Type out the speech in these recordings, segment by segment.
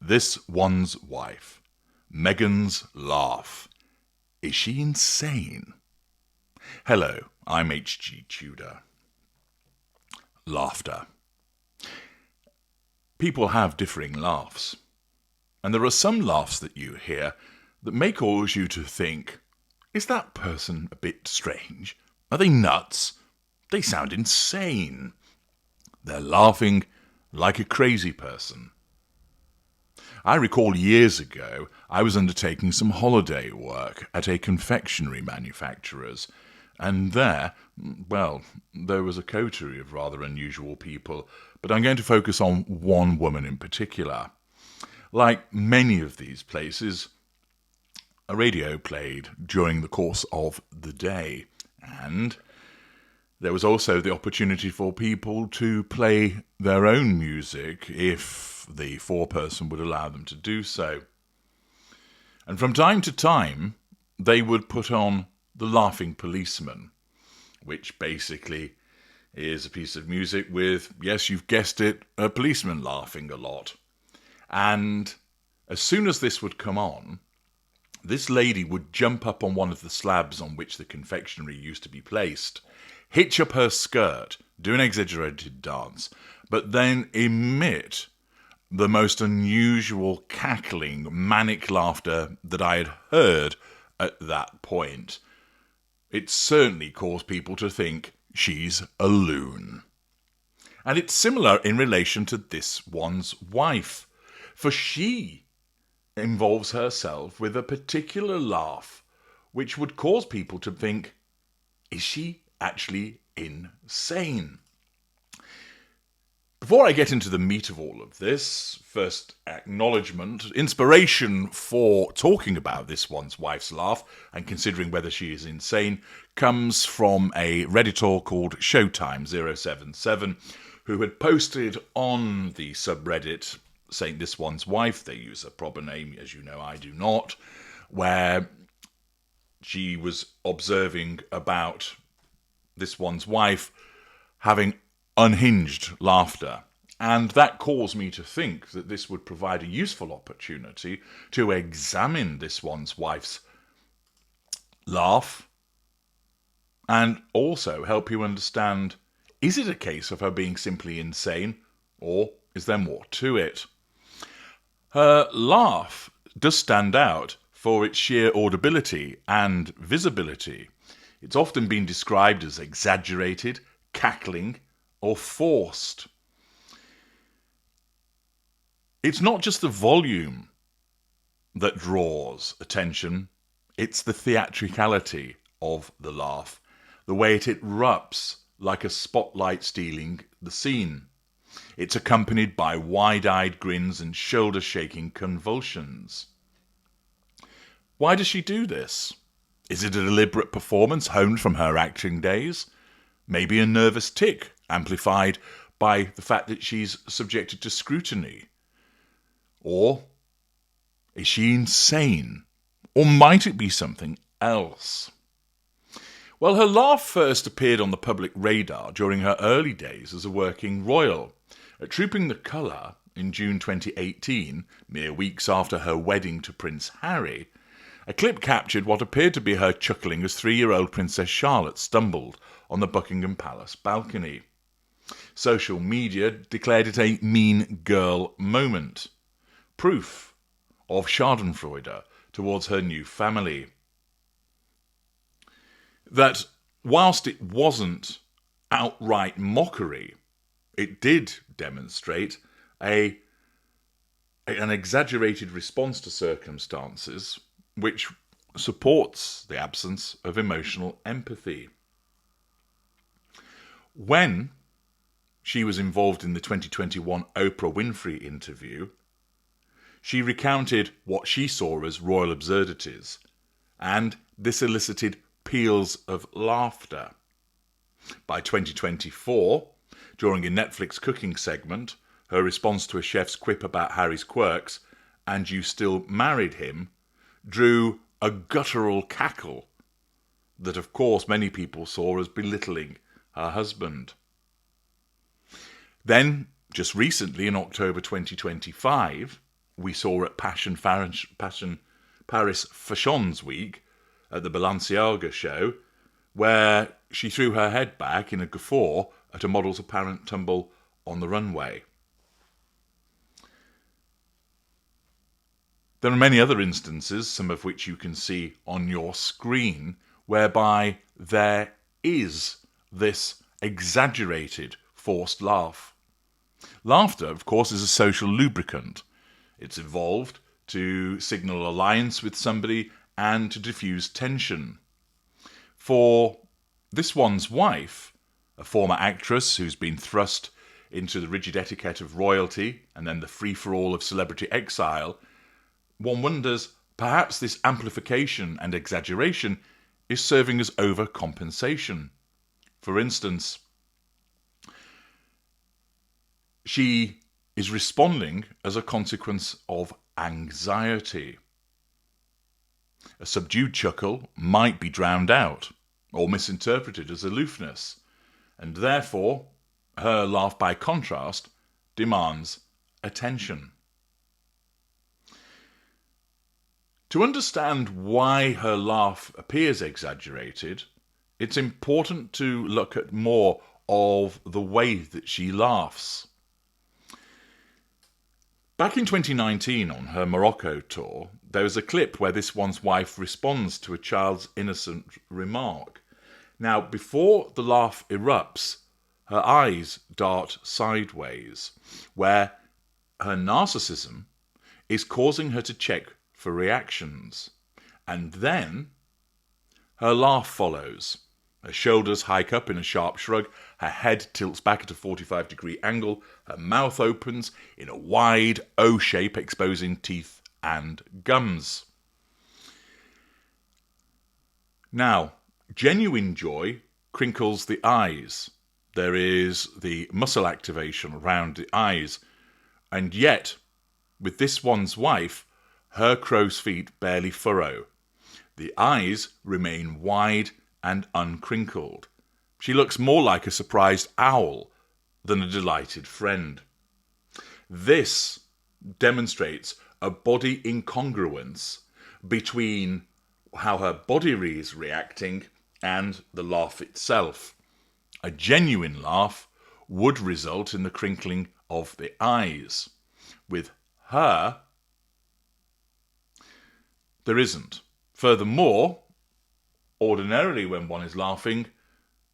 This one's wife. Meghan's laugh. Is she insane? Hello, I'm H.G. Tudor. Laughter. People have differing laughs. And there are some laughs that you hear that may cause you to think, is that person a bit strange? Are they nuts? They sound insane. They're laughing like a crazy person. I recall years ago, I was undertaking some holiday work at a confectionery manufacturer's, and there was a coterie of rather unusual people, but I'm going to focus on one woman in particular. Like many of these places, a radio played during the course of the day, and there was also the opportunity for people to play their own music if the foreperson would allow them to do so. And from time to time, they would put on The Laughing Policeman, which basically is a piece of music with, yes, you've guessed it, a policeman laughing a lot. And as soon as this would come on, this lady would jump up on one of the slabs on which the confectionery used to be placed, hitch up her skirt, do an exaggerated dance, but then emit the most unusual, cackling, manic laughter that I had heard at that point. It certainly caused people to think she's a loon. And it's similar in relation to this one's wife, for she involves herself with a particular laugh which would cause people to think, is she actually insane? Before I get into the meat of all of this, first acknowledgement, inspiration for talking about this one's wife's laugh and considering whether she is insane comes from a Redditor called Showtime077 who had posted on the subreddit saying this one's wife, they use a proper name, as you know I do not, where she was observing about this one's wife having unhinged laughter. And that caused me to think that this would provide a useful opportunity to examine this one's wife's laugh and also help you understand, is it a case of her being simply insane, or is there more to it? Her laugh does stand out for its sheer audibility and visibility. It's often been described as exaggerated, cackling, or forced. It's not just the volume that draws attention, it's the theatricality of the laugh, the way it erupts like a spotlight stealing the scene. It's accompanied by wide-eyed grins and shoulder-shaking convulsions. Why does she do this? Is it a deliberate performance honed from her acting days? Maybe a nervous tic amplified by the fact that she's subjected to scrutiny? Or is she insane? Or might it be something else? Well, her laugh first appeared on the public radar during her early days as a working royal. At Trooping the Colour in June 2018, mere weeks after her wedding to Prince Harry, a clip captured what appeared to be her chuckling as 3-year-old Princess Charlotte stumbled on the Buckingham Palace balcony. Social media declared it a mean girl moment, proof of schadenfreude towards her new family. That whilst it wasn't outright mockery, it did demonstrate an exaggerated response to circumstances which supports the absence of emotional empathy. When she was involved in the 2021 Oprah Winfrey interview, she recounted what she saw as royal absurdities, and this elicited peals of laughter. By 2024, during a Netflix cooking segment, her response to a chef's quip about Harry's quirks, "And you still married him," drew a guttural cackle that, of course, many people saw as belittling her husband. Then, just recently, in October 2025, we saw at Paris Fashions Week at the Balenciaga show, where she threw her head back in a guffaw at a model's apparent tumble on the runway. There are many other instances, some of which you can see on your screen, whereby there is this exaggerated forced laugh. Laughter, of course, is a social lubricant. It's evolved to signal alliance with somebody and to diffuse tension. For this one's wife, a former actress who's been thrust into the rigid etiquette of royalty and then the free-for-all of celebrity exile, one wonders, perhaps this amplification and exaggeration is serving as overcompensation. For instance, she is responding as a consequence of anxiety. A subdued chuckle might be drowned out or misinterpreted as aloofness, and therefore her laugh, by contrast, demands attention. To understand why her laugh appears exaggerated, it's important to look at more of the way that she laughs. Back in 2019 on her Morocco tour, there was a clip where this one's wife responds to a child's innocent remark. Now, before the laugh erupts, her eyes dart sideways, where her narcissism is causing her to check for reactions. And then her laugh follows. Her shoulders hike up in a sharp shrug, her head tilts back at a 45-degree angle, her mouth opens in a wide O shape exposing teeth and gums. Now, genuine joy crinkles the eyes. There is the muscle activation around the eyes. And yet, with this one's wife, her crow's feet barely furrow. The eyes remain wide and uncrinkled. She looks more like a surprised owl than a delighted friend. This demonstrates a body incongruence between how her body is reacting and the laugh itself. A genuine laugh would result in the crinkling of the eyes. With her, there isn't. Furthermore, ordinarily when one is laughing,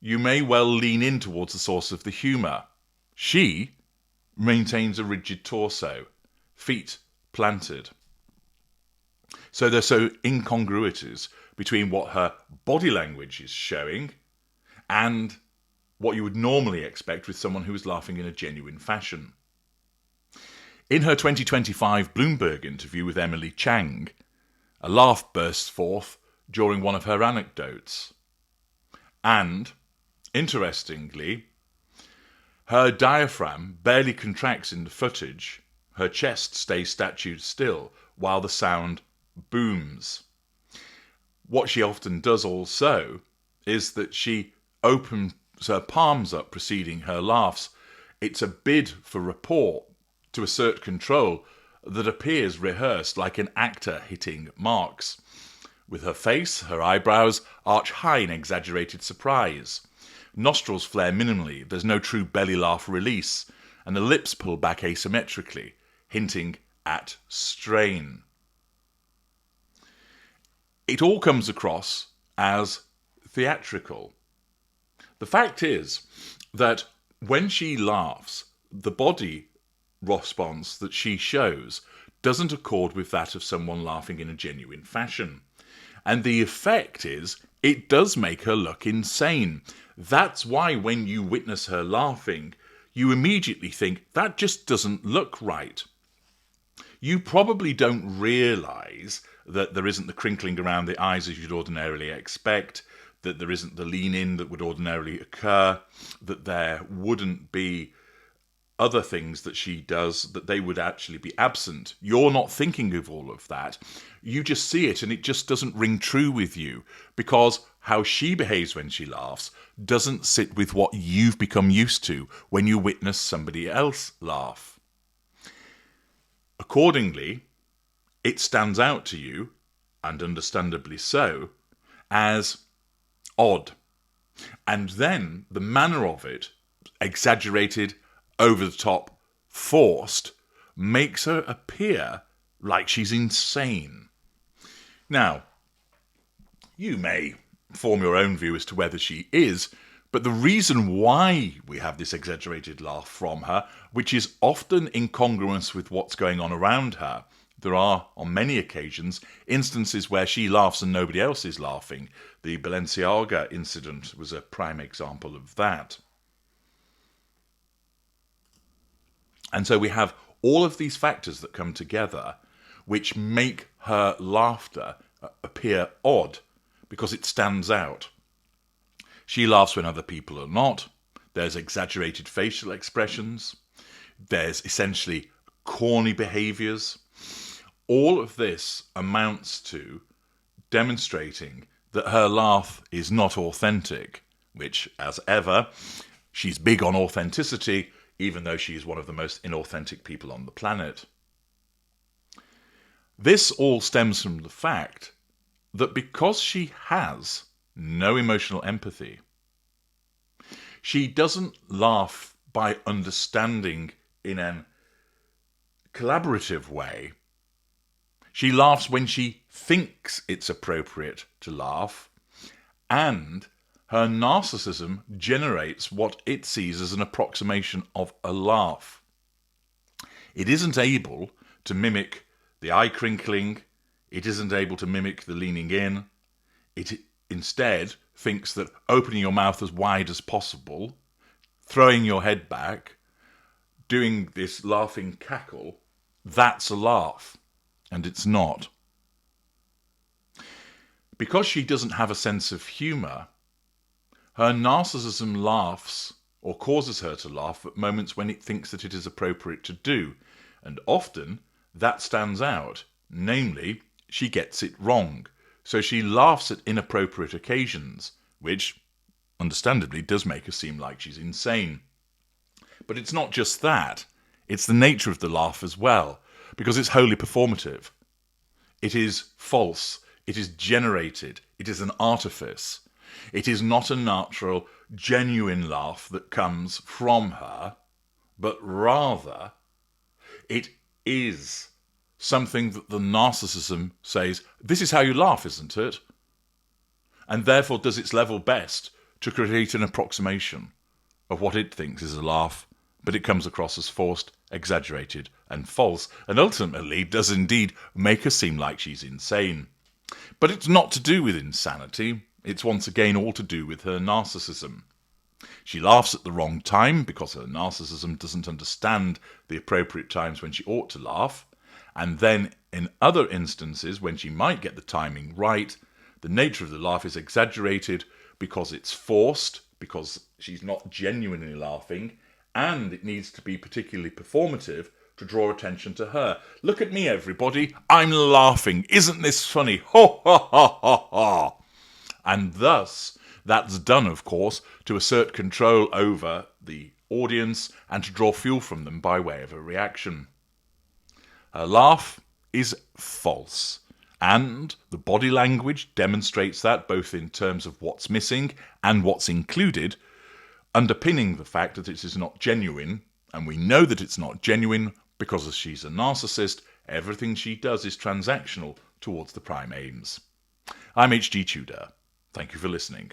you may well lean in towards the source of the humour. She maintains a rigid torso, feet planted. So there's incongruities between what her body language is showing and what you would normally expect with someone who is laughing in a genuine fashion. In her 2025 Bloomberg interview with Emily Chang, a laugh bursts forth during one of her anecdotes. And, interestingly, her diaphragm barely contracts in the footage. Her chest stays statute still while the sound booms. What she often does also is that she opens her palms up preceding her laughs. It's a bid for rapport to assert control that appears rehearsed like an actor hitting marks. With her face, her eyebrows arch high in exaggerated surprise. Nostrils flare minimally, there's no true belly laugh release, and the lips pull back asymmetrically, hinting at strain. It all comes across as theatrical. The fact is that when she laughs, the body response that she shows doesn't accord with that of someone laughing in a genuine fashion. And the effect is, it does make her look insane. That's why when you witness her laughing, you immediately think, that just doesn't look right. You probably don't realise that there isn't the crinkling around the eyes as you'd ordinarily expect, that there isn't the lean in that would ordinarily occur, that there wouldn't be other things that she does, that they would actually be absent. You're not thinking of all of that. You just see it and it just doesn't ring true with you, because how she behaves when she laughs doesn't sit with what you've become used to when you witness somebody else laugh. A Accordingly, it stands out to you, and understandably so, as odd. And then the manner of it, exaggerated, over the top, forced, makes her appear like she's insane. Now, you may form your own view as to whether she is, but the reason why we have this exaggerated laugh from her, which is often incongruous with what's going on around her, there are, on many occasions, instances where she laughs and nobody else is laughing. The Balenciaga incident was a prime example of that. And so we have all of these factors that come together which make her laughter appear odd because it stands out. She laughs when other people are not. There's exaggerated facial expressions. There's essentially corny behaviours. All of this amounts to demonstrating that her laugh is not authentic, which, as ever, she's big on authenticity, even though she is one of the most inauthentic people on the planet. This all stems from the fact that because she has no emotional empathy, she doesn't laugh by understanding in a collaborative way. She laughs when she thinks it's appropriate to laugh, and her narcissism generates what it sees as an approximation of a laugh. It isn't able to mimic the eye crinkling. It isn't able to mimic the leaning in. It instead thinks that opening your mouth as wide as possible, throwing your head back, doing this laughing cackle, that's a laugh. And it's not. Because she doesn't have a sense of humour, her narcissism laughs, or causes her to laugh, at moments when it thinks that it is appropriate to do. And often, that stands out. Namely, she gets it wrong. So she laughs at inappropriate occasions, which, understandably, does make her seem like she's insane. But it's not just that. It's the nature of the laugh as well, because it's wholly performative. It is false. It is generated. It is an artifice. It is not a natural, genuine laugh that comes from her, but rather it is something that the narcissism says, this is how you laugh, isn't it? And therefore does its level best to create an approximation of what it thinks is a laugh, but it comes across as forced, exaggerated, and false, and ultimately does indeed make her seem like she's insane. But it's not to do with insanity. It's once again all to do with her narcissism. She laughs at the wrong time because her narcissism doesn't understand the appropriate times when she ought to laugh. And then in other instances, when she might get the timing right, the nature of the laugh is exaggerated because it's forced, because she's not genuinely laughing, and it needs to be particularly performative to draw attention to her. Look at me, everybody. I'm laughing. Isn't this funny? Ho, ha, ha, ha, ha. And thus, that's done, of course, to assert control over the audience and to draw fuel from them by way of a reaction. Her laugh is false, and the body language demonstrates that both in terms of what's missing and what's included, underpinning the fact that it is not genuine, and we know that it's not genuine because as she's a narcissist, everything she does is transactional towards the prime aims. I'm H.G. Tudor. Thank you for listening.